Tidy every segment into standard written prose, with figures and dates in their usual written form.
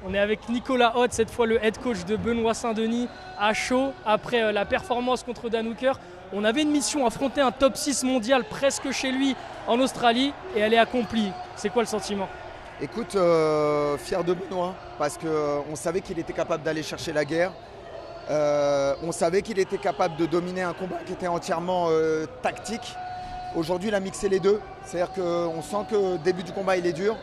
On est avec Nicolas Hott, cette fois le head coach de Benoît Saint-Denis, à chaud après la performance contre Dan Hooker. On avait une mission, affronter un top 6 mondial presque chez lui en Australie et elle est accomplie. C'est quoi le sentiment? Écoute, fier de Benoît parce qu'on savait qu'il était capable d'aller chercher la guerre. On savait qu'il était capable de dominer un combat qui était entièrement tactique. Aujourd'hui, il a mixé les deux. C'est-à-dire qu'on sent que le début du combat, il est dur.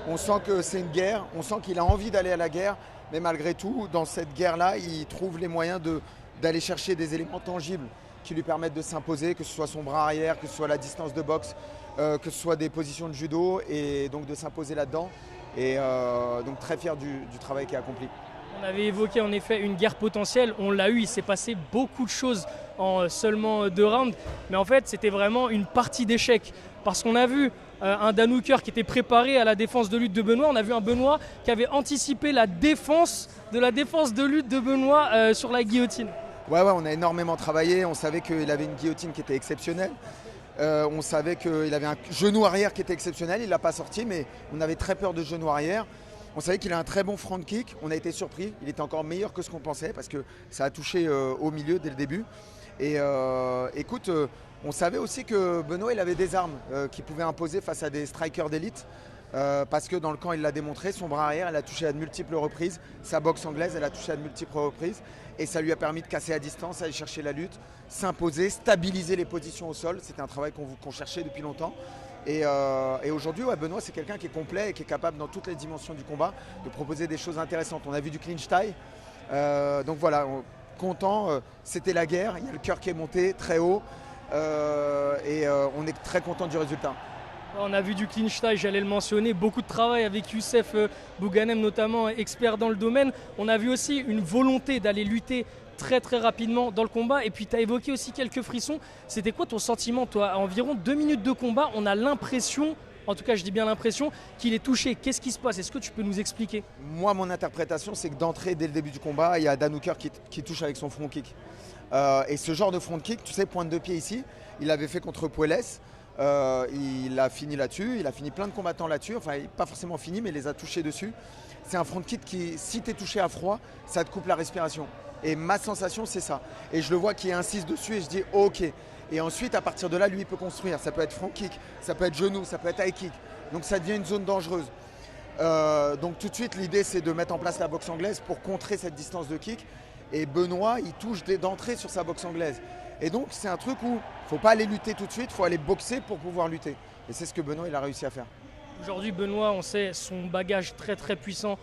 On sent que c'est une guerre. On sent qu'il a envie d'aller à la guerre. Mais malgré tout, dans cette guerre-là, il trouve les moyens d'aller chercher des éléments tangibles qui lui permettent de s'imposer, que ce soit son bras arrière, que ce soit la distance de boxe, que ce soit des positions de judo, et donc de s'imposer là-dedans. Et donc très fier du travail qui est accompli. On avait évoqué en effet une guerre potentielle, on l'a eu, il s'est passé beaucoup de choses en seulement 2 rounds, mais en fait c'était vraiment une partie d'échecs, parce qu'on a vu un Dan Hooker qui était préparé à la défense de lutte de Benoît, on a vu un Benoît qui avait anticipé la défense de lutte de Benoît sur la guillotine. Ouais, on a énormément travaillé, on savait qu'il avait une guillotine qui était exceptionnelle. On savait qu'il avait un genou arrière qui était exceptionnel, il ne l'a pas sorti, mais on avait très peur de genou arrière. On savait qu'il a un très bon front kick, on a été surpris, il était encore meilleur que ce qu'on pensait parce que ça a touché au milieu dès le début. Et écoute, on savait aussi que Benoît il avait des armes qu'il pouvait imposer face à des strikers d'élite. Parce que dans le camp il l'a démontré, son bras arrière elle a touché à de multiples reprises, sa boxe anglaise elle a touché à de multiples reprises et ça lui a permis de casser à distance, aller chercher la lutte, s'imposer, stabiliser les positions au sol. C'était un travail qu'on cherchait depuis longtemps. Et aujourd'hui, Benoît, c'est quelqu'un qui est complet et qui est capable, dans toutes les dimensions du combat, de proposer des choses intéressantes. On a vu du clinch tie. Donc voilà, content. C'était la guerre. Il y a le cœur qui est monté très haut. Et on est très content du résultat. On a vu du clinch tie, j'allais le mentionner, beaucoup de travail avec Youssef Bouganem notamment, expert dans le domaine. On a vu aussi une volonté d'aller lutter très rapidement dans le combat. Et puis tu as évoqué aussi quelques frissons. C'était quoi ton sentiment toi? À environ 2 minutes de combat, on a l'impression, en tout cas je dis bien l'impression, qu'il est touché. Qu'est-ce qui se passe? Est-ce que tu peux nous expliquer? Moi, mon interprétation, c'est que d'entrée, dès le début du combat, il y a Dan Hooker qui touche avec son front kick. Et ce genre de front kick, tu sais, pointe de pied ici, il l'avait fait contre Puelles. Il a fini là-dessus, il a fini plein de combattants là-dessus, enfin pas forcément fini mais il les a touchés dessus. C'est un front kick qui, si tu es touché à froid, ça te coupe la respiration. Et ma sensation c'est ça. Et je le vois qui insiste dessus et je dis ok. Et ensuite à partir de là, lui il peut construire. Ça peut être front kick, ça peut être genou, ça peut être high kick. Donc ça devient une zone dangereuse. Donc tout de suite l'idée c'est de mettre en place la boxe anglaise pour contrer cette distance de kick. Et Benoît il touche d'entrée sur sa boxe anglaise. Et donc c'est un truc où il ne faut pas aller lutter tout de suite, il faut aller boxer pour pouvoir lutter. Et c'est ce que Benoît il a réussi à faire. Aujourd'hui Benoît, on sait son bagage très puissant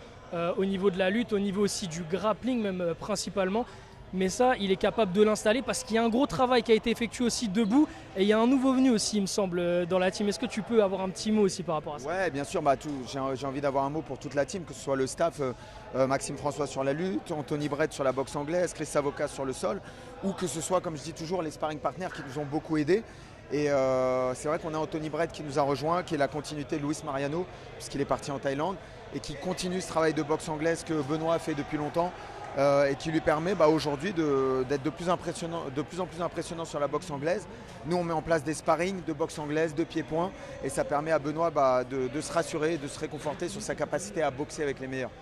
au niveau de la lutte, au niveau aussi du grappling même principalement. Mais ça, il est capable de l'installer parce qu'il y a un gros travail qui a été effectué aussi debout. Et il y a un nouveau venu aussi, il me semble, dans la team. Est-ce que tu peux avoir un petit mot aussi par rapport à ça? Ouais, bien sûr. J'ai envie d'avoir un mot pour toute la team, que ce soit le staff, Maxime François sur la lutte, Anthony Brett sur la boxe anglaise, Chris Savoca sur le sol, ou que ce soit, comme je dis toujours, les sparring partners qui nous ont beaucoup aidés. Et c'est vrai qu'on a Anthony Brett qui nous a rejoint, qui est la continuité de Luis Mariano, puisqu'il est parti en Thaïlande, et qui continue ce travail de boxe anglaise que Benoît a fait depuis longtemps. Et qui lui permet aujourd'hui d'être de plus en plus impressionnant sur la boxe anglaise. Nous on met en place des sparring de boxe anglaise, de pieds-points, et ça permet à Benoît de se rassurer, de se réconforter sur sa capacité à boxer avec les meilleurs.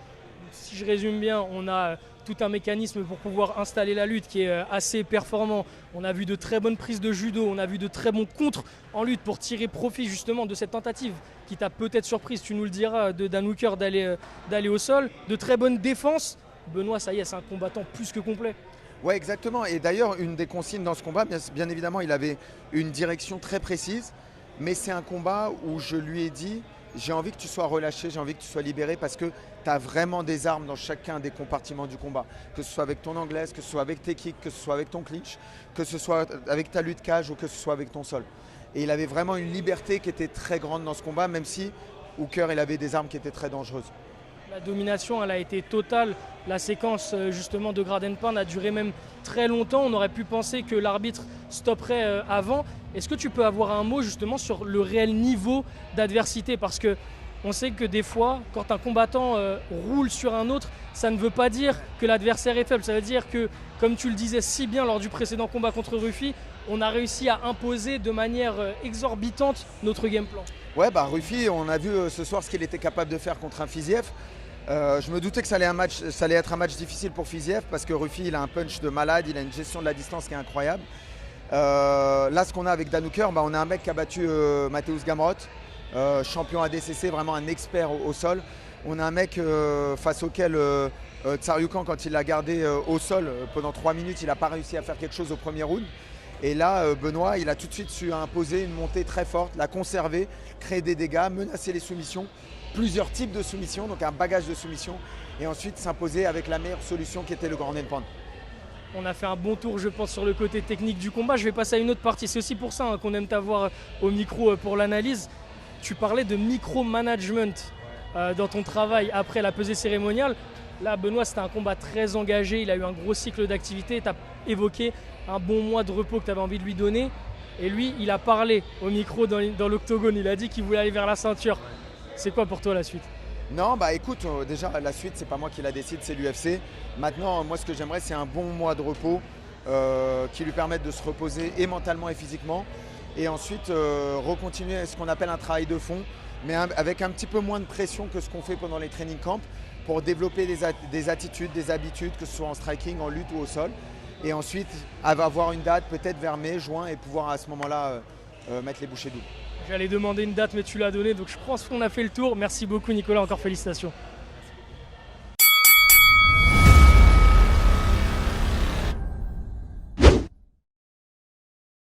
Si je résume bien, on a tout un mécanisme pour pouvoir installer la lutte qui est assez performant. On a vu de très bonnes prises de judo, on a vu de très bons contres en lutte pour tirer profit justement de cette tentative qui t'a peut-être surprise, tu nous le diras, de Dan Hooker d'aller au sol, de très bonnes défenses. Benoît, ça y est, c'est un combattant plus que complet. Ouais, exactement. Et d'ailleurs, une des consignes dans ce combat, bien évidemment, il avait une direction très précise, mais c'est un combat où je lui ai dit, j'ai envie que tu sois relâché, j'ai envie que tu sois libéré parce que tu as vraiment des armes dans chacun des compartiments du combat. Que ce soit avec ton anglaise, que ce soit avec tes kicks, que ce soit avec ton clinch, que ce soit avec ta lutte cage ou que ce soit avec ton sol. Et il avait vraiment une liberté qui était très grande dans ce combat, même si Hooker, il avait des armes qui étaient très dangereuses. La domination, elle a été totale. La séquence justement de grade and pound a duré même très longtemps. On aurait pu penser que l'arbitre stopperait avant. Est-ce que tu peux avoir un mot justement sur le réel niveau d'adversité? Parce que on sait que des fois, quand un combattant roule sur un autre, ça ne veut pas dire que l'adversaire est faible. Ça veut dire que, comme tu le disais si bien lors du précédent combat contre Rufi, on a réussi à imposer de manière exorbitante notre game plan. Ouais, Rufi, on a vu ce soir ce qu'il était capable de faire contre un Fiziev. Je me doutais que ça allait être un match difficile pour Fiziev parce que Rufi il a un punch de malade, il a une gestion de la distance qui est incroyable. Là ce qu'on a avec Dan Hooker, on a un mec qui a battu Mateusz Gamrot, champion ADCC, vraiment un expert au sol. On a un mec face auquel Tsariukan, quand il l'a gardé au sol pendant 3 minutes, il n'a pas réussi à faire quelque chose au premier round. Et là, Benoît, il a tout de suite su imposer une montée très forte, la conserver, créer des dégâts, menacer les soumissions, plusieurs types de soumissions, donc un bagage de soumissions, et ensuite s'imposer avec la meilleure solution qui était le ground and pound. On a fait un bon tour, je pense, sur le côté technique du combat. Je vais passer à une autre partie. C'est aussi pour ça qu'on aime t'avoir au micro pour l'analyse. Tu parlais de micro-management dans ton travail après la pesée cérémoniale. Là, Benoît, c'était un combat très engagé. Il a eu un gros cycle d'activité. Tu as évoqué un bon mois de repos que tu avais envie de lui donner. Et lui, il a parlé au micro dans l'octogone. Il a dit qu'il voulait aller vers la ceinture. C'est quoi pour toi la suite? Non, écoute, déjà la suite, c'est pas moi qui la décide, c'est l'UFC. Maintenant, moi, ce que j'aimerais, c'est un bon mois de repos qui lui permette de se reposer et mentalement et physiquement. Et ensuite, recontinuer ce qu'on appelle un travail de fond, mais avec un petit peu moins de pression que ce qu'on fait pendant les training camps pour développer des attitudes, des habitudes, que ce soit en striking, en lutte ou au sol. Et ensuite, avoir une date peut-être vers mai, juin et pouvoir à ce moment-là mettre les bouchées doubles. J'allais demander une date, mais tu l'as donnée, donc je pense qu'on a fait le tour. Merci beaucoup, Nicolas. Encore félicitations.